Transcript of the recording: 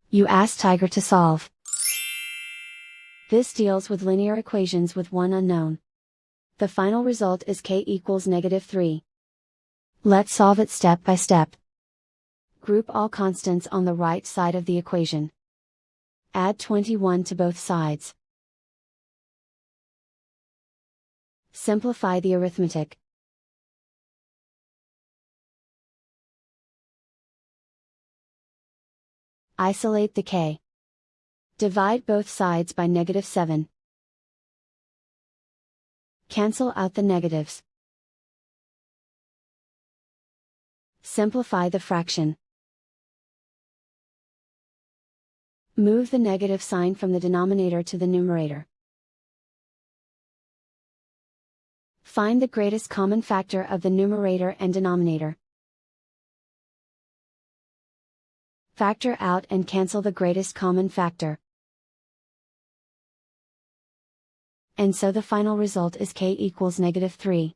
You ask Tiger to solve. This deals with linear equations with one unknown. The final result is k equals -3. Let's solve it step by step. Group all constants on the right side of the equation. Add 21 to both sides. Simplify the arithmetic. Isolate the k. Divide both sides by -7. Cancel out the negatives. Simplify the fraction. Move the negative sign from the denominator to the numerator. Find the greatest common factor of the numerator and denominator. Factor out and cancel the greatest common factor. And so the final result is k equals -3.